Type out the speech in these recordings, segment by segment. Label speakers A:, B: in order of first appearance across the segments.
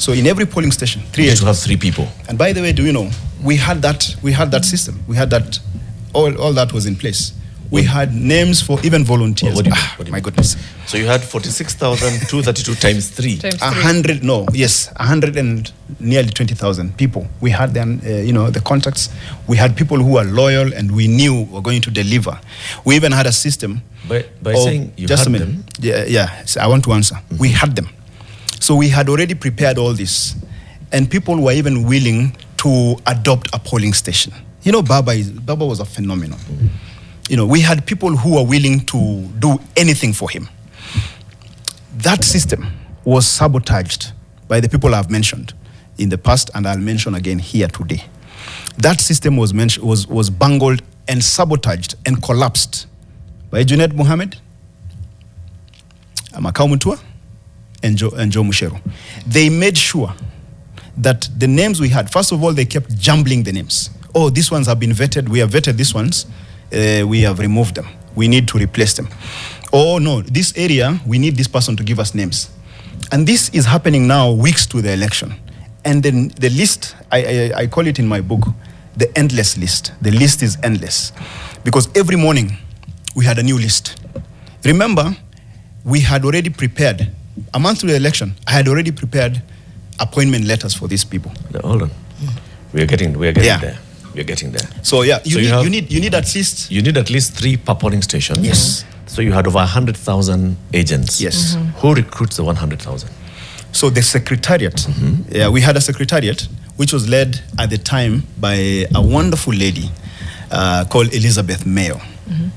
A: So in every polling station, 3
B: agents.
A: agents.
B: To have 3 people.
A: And by the way, do you know, we had that system. We had that, all that was in place. We had names for even volunteers.
B: What do you mean?
A: My goodness.
B: So you had 46,232 times 3.
A: 100 and nearly 20,000 people. We had them, the contacts. We had people who were loyal and we knew were going to deliver. We even had a system.
B: By saying you had them?
A: Yeah. So I want to answer. Mm-hmm. We had them. So we had already prepared all this. And people were even willing to adopt a polling station. Baba was a phenomenon. Mm-hmm. We had people who were willing to do anything for him. That system was sabotaged by the people I've mentioned in the past, and I'll mention again here today. That system was bungled and sabotaged and collapsed by Junet Mohammed, Amakau Mutua, and Joe Musheru. They made sure that the names we had, first of all, they kept jumbling the names. Oh, these ones have been vetted. We have vetted these ones. We have removed them. We need to replace them. Oh no, this area, we need this person to give us names. And this is happening now weeks to the election. And then the list, I call it in my book, the endless list. The list is endless. Because every morning, we had a new list. Remember, we had already prepared, a month to the election, I had already prepared appointment letters for these people.
B: Hold on. We're getting there. We're getting there.
A: So yeah, you need at least...
B: You need at least 3 per polling station.
A: Yes.
B: So you had over 100,000 agents.
A: Yes.
B: Mm-hmm. Who recruits the 100,000?
A: So the secretariat, mm-hmm. We had a secretariat which was led at the time by a wonderful lady called Elizabeth Mayo. Mm-hmm.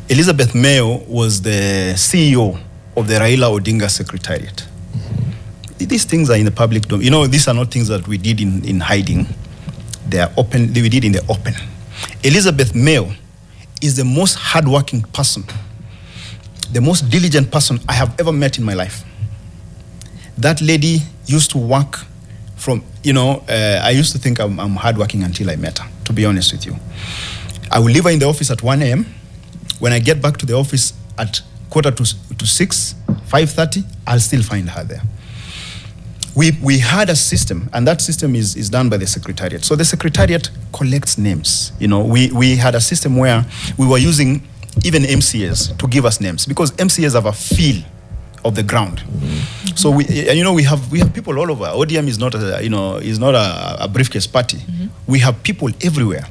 A: Elizabeth Mayo was the CEO of the Raila Odinga Secretariat. Mm-hmm. These things are in the public domain. These are not things that we did in hiding. They are open. We did in the open. Elizabeth Mayo is the most hardworking person, the most diligent person I have ever met in my life. That lady used to work from, I used to think I'm hardworking until I met her, to be honest with you. I will leave her in the office at 1 a.m. When I get back to the office at 5:45, 5:30, I'll still find her there. We had a system, and that system is done by the secretariat. So the secretariat collects names. We had a system where we were using even MCAs to give us names, because MCAs have a feel of the ground. Mm-hmm. So we have people all over. ODM is not a briefcase party. Mm-hmm. We have people everywhere.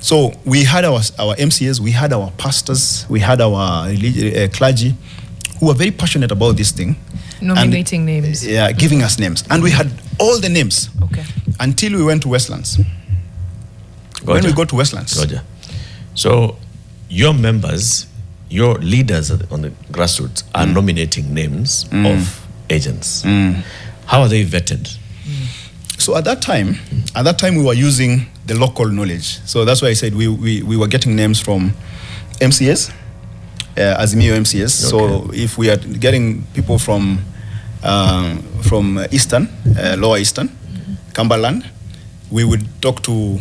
A: So we had our MCAs, we had our pastors, we had our clergy who were very passionate about this thing.
C: Nominating names.
A: Yeah, giving us names. And we had all the names.
C: Okay.
A: Until we went to Westlands. When we go to Westlands.
B: Roger. So your members, your leaders on the grassroots are nominating names of agents. How are they vetted?
A: So at that time we were using the local knowledge. So that's why I said we were getting names from MCAs, Azimio MCAs. Okay. So if we are getting people from Eastern, Lower Eastern, Cumberland, we would talk to,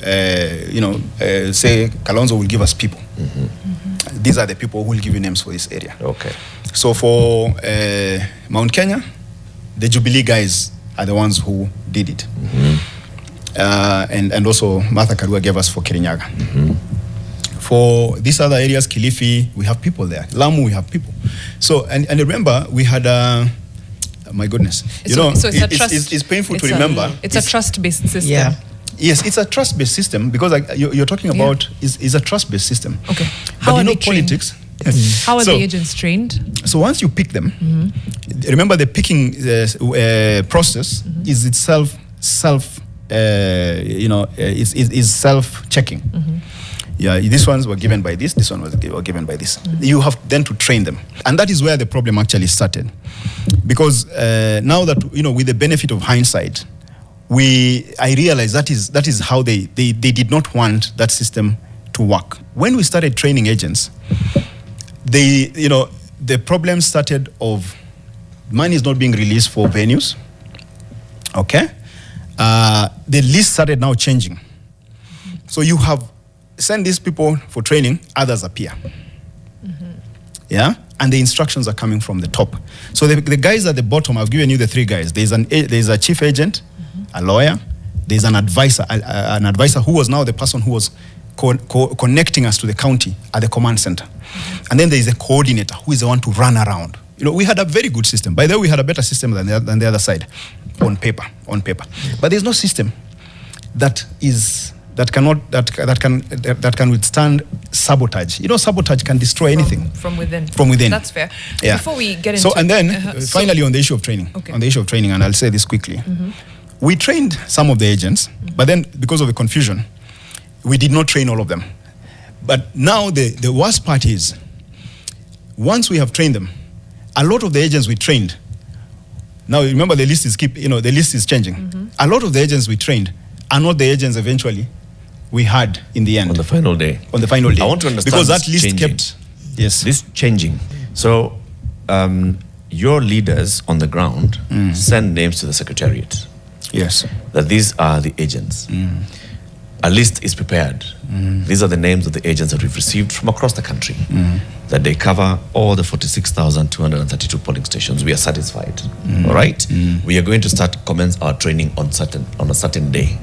A: say Kalonzo will give us people. These are the people who will give you names for this area.
B: Okay.
A: So for Mount Kenya, the Jubilee guys are the ones who did it. And also Martha Karua gave us for Kirinyaga. For these other areas, Kilifi, we have people there. Lamu, we have people. So, and remember, we had, my goodness, it's painful to remember.
C: It's a trust-based system.
A: Yeah. Yes, it's a trust-based system, because you're talking about is a trust-based system.
C: Okay.
A: How are they politics?
C: Yes. How are the agents trained?
A: So once you pick them, remember the picking process is itself is self-checking. Yeah, these ones were given by this one was given by this. You have then to train them. And that is where the problem actually started. Because now that, with the benefit of hindsight, I realized that is how they did not want that system to work. When we started training agents, the problem started of money is not being released for venues. Okay? The list started now changing. So you have send these people for training, others appear. Yeah? and the instructions are coming from the top. So the guys at the bottom, I've given you the three guys. There's a chief agent, a lawyer, there's an advisor who was now the person who was connecting us to the county at the command center. And then there is a coordinator who is the one to run around. We had a very good system. By the way, we had a better system than the other side, on paper. But there's no system that can withstand sabotage. Sabotage can destroy anything
C: from within.
A: From within.
C: That's fair.
A: Yeah.
C: Before we get into
A: and then finally on the issue of training.
C: Okay.
A: On the issue of training, and I'll say this quickly. We trained some of the agents, but then because of the confusion, we did not train all of them. But now the worst part is, once we have trained them, a lot of the agents we trained, now remember the list is changing. A lot of the agents we trained are not the agents eventually we had in the end.
B: On the final day.
A: On the final day.
B: I want to understand
A: because that list
B: changing.
A: kept, yes.
B: This changing. So your leaders on the ground send names to the secretariat.
A: Yes.
B: That these are the agents. A list is prepared. These are the names of the agents that we've received from across the country. That they cover all the 46,232 polling stations. We are satisfied. All right? We are going to commence our training on a certain day.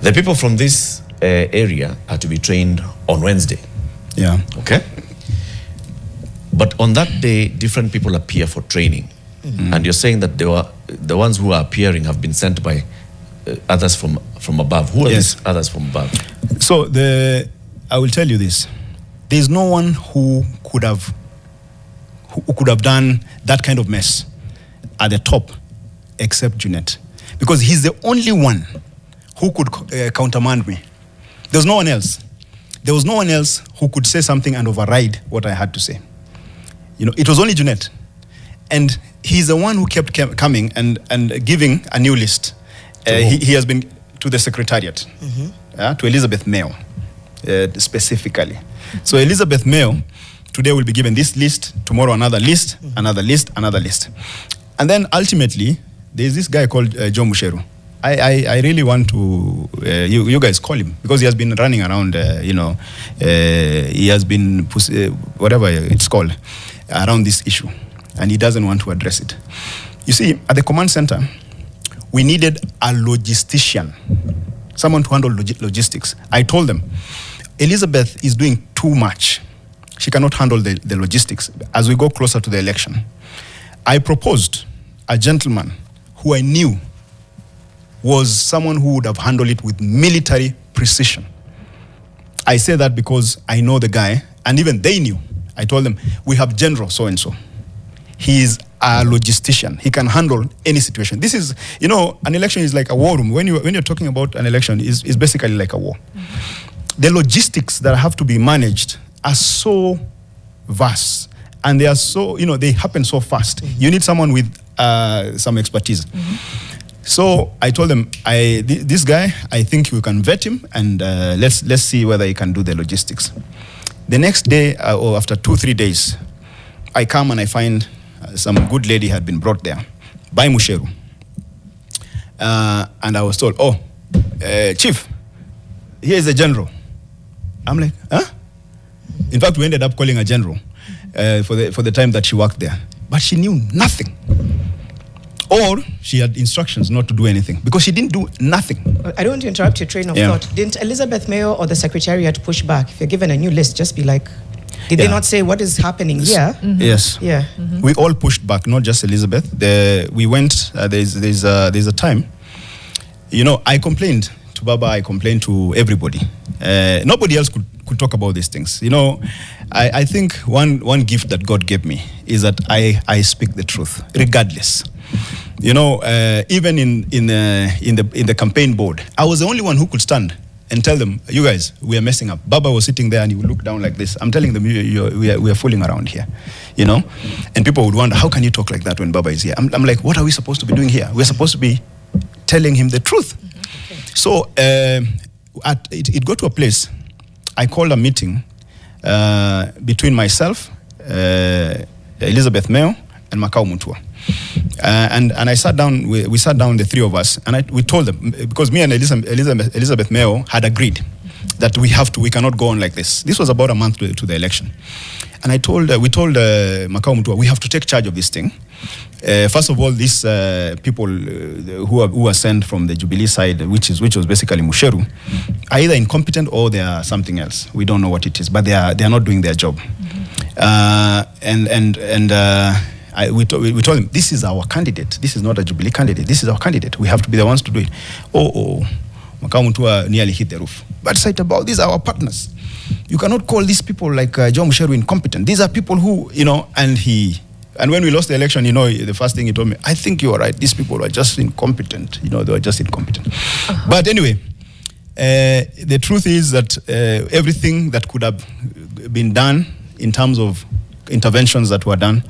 B: The people from this area are to be trained on Wednesday.
A: Yeah.
B: Okay? But on that day, different people appear for training. And you're saying that the ones who are appearing have been sent by others from above. Who are these others from above?
A: So I will tell you this. There's no one who could have done that kind of mess at the top except Junet. Because he's the only one who could countermand me. There's no one else. There was no one else who could say something and override what I had to say. It was only Junet. And he's the one who kept coming and giving a new list. He has been to the secretariat, to Elizabeth Mayo, specifically. So Elizabeth Mayo today will be given this list, tomorrow another list, another list, another list. And then ultimately, there's this guy called Joe Musheru. I really want to, you guys call him, because he has been running around, he has been, whatever it's called, around this issue. And he doesn't want to address it. You see, at the command center, we needed a logistician, someone to handle logistics. I told them, Elizabeth is doing too much. She cannot handle the logistics as we go closer to the election. I proposed a gentleman who I knew was someone who would have handled it with military precision. I say that because I know the guy, and even they knew. I told them, we have General so-and-so. He is a logistician. He can handle any situation. This is, an election is like a war room. When you're talking about an election, is basically like a war. The logistics that have to be managed are so vast, and they are so, they happen so fast. You need someone with some expertise. So I told them, this guy, I think we can vet him, and let's see whether he can do the logistics. The next day, or after 2-3 days, I come and I find some good lady had been brought there by Musheru. And I was told, Chief, here is the general. I'm like, huh? In fact, we ended up calling her general for the time that she worked there. But she knew nothing. Or she had instructions not to do anything, because she didn't do nothing.
D: I don't want to interrupt your train of thought. Didn't Elizabeth Mayo or the secretariat push back? If you're given a new list, just be like, did they not say what is happening here?
A: Yes.
D: Yeah.
A: We all pushed back, not just Elizabeth. We went, there's a time, I complained to Baba, I complained to everybody. Nobody else could talk about these things. I think one gift that God gave me is that I speak the truth, regardless. Even in the campaign board, I was the only one who could stand and tell them, you guys, we are messing up. Baba was sitting there and he would look down like this. I'm telling them, we are fooling around here, And people would wonder, how can you talk like that when Baba is here? I'm like, what are we supposed to be doing here? We're supposed to be telling him the truth. Okay. So it got to a place, I called a meeting between myself, Elizabeth Mayo, and Makau Mutua. And I sat down, we sat down, the three of us, and we told them, because me and Elizabeth Mayo had agreed that we cannot go on like this. This was about a month to the election. And we told Makau Mutua, we have to take charge of this thing. First of all, these people who are sent from the Jubilee side, which was basically Musheru, are either incompetent or they are something else. We don't know what it is, but they are not doing their job. We told him, this is our candidate. This is not a Jubilee candidate. This is our candidate. We have to be the ones to do it. Makau Mutua nearly hit the roof. But Said Abao, these are our partners. You cannot call these people like John Musheru incompetent. These are people who, and when we lost the election, the first thing he told me, I think you are right. These people were just incompetent. They were just incompetent. But anyway, the truth is that everything that could have been done in terms of interventions that were done,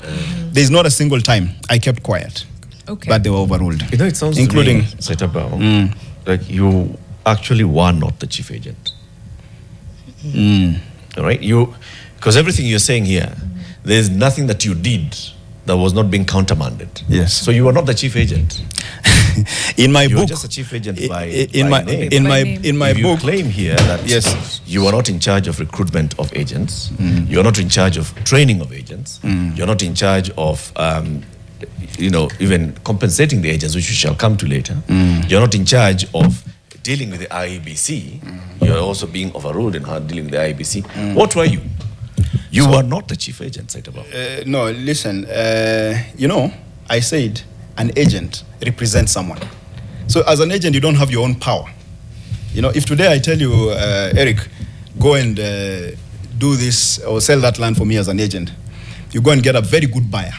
A: there's not a single time I kept quiet.
C: Okay.
A: But they were overruled.
B: It sounds
A: including
B: to me, Said Abao, like you actually were not the chief agent. All right? Because everything you're saying here, there's nothing that you did that was not being countermanded.
A: Yes.
B: So you were not the chief agent.
A: In my
B: you
A: book,
B: were just a chief agent by name.
A: In my
B: if you
A: book,
B: claim here that you are not in charge of recruitment of agents, you are not in charge of training of agents, you're not in charge of even compensating the agents, which we shall come to later. You're not in charge of dealing with the IEBC. You're also being overruled in how dealing with the IEBC. What were you? You were not the chief agent, Said Abao.
A: No, listen, I said an agent represents someone. So as an agent, you don't have your own power. If today I tell you, Eric, go and do this or sell that land for me as an agent, you go and get a very good buyer.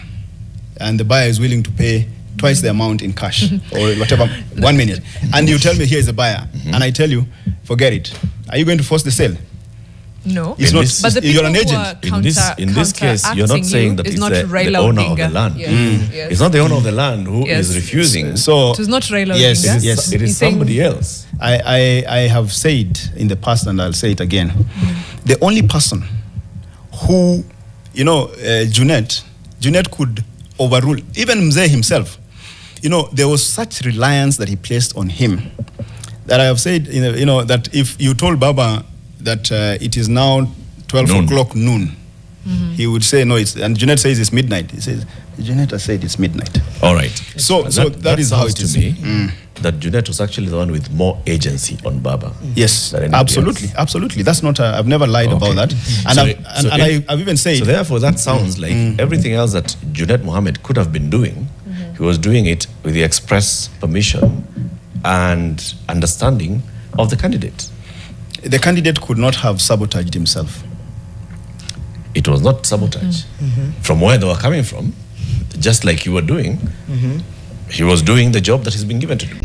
A: And the buyer is willing to pay twice the amount in cash or whatever, 1 minute. And you tell me, here is the buyer. And I tell you, forget it. Are you going to force the sale?
C: No.
A: It's not,
C: but the people
A: you're an
C: who
A: agent.
C: are
B: In this case, you're not saying that it's
C: not
B: the owner of the land.
C: Yes.
B: It's not the owner of the land who is refusing.
A: So
C: it is not Raila
A: yes,
C: Odinga.
A: yes.
B: It is somebody else.
A: I have said in the past, and I'll say it again, the only person who, Junet could overrule, even Mzee himself, there was such reliance that he placed on him that I have said, that if you told Baba that it is now 12 o'clock noon, he would say, no, and Junet says it's midnight. He says, Junet has said it's midnight.
B: All right.
A: So that is how it is.
B: To me, that Junet was actually the one with more agency on Baba.
A: Yes, absolutely. That's not, I've never lied about that. And I've even said.
B: So therefore, that sounds like everything else that Junet Mohammed could have been doing, he was doing it with the express permission and understanding of the candidate.
A: The candidate could not have sabotaged himself.
B: It was not sabotage. From where they were coming from, just like you were doing, he was doing the job that has been given to him.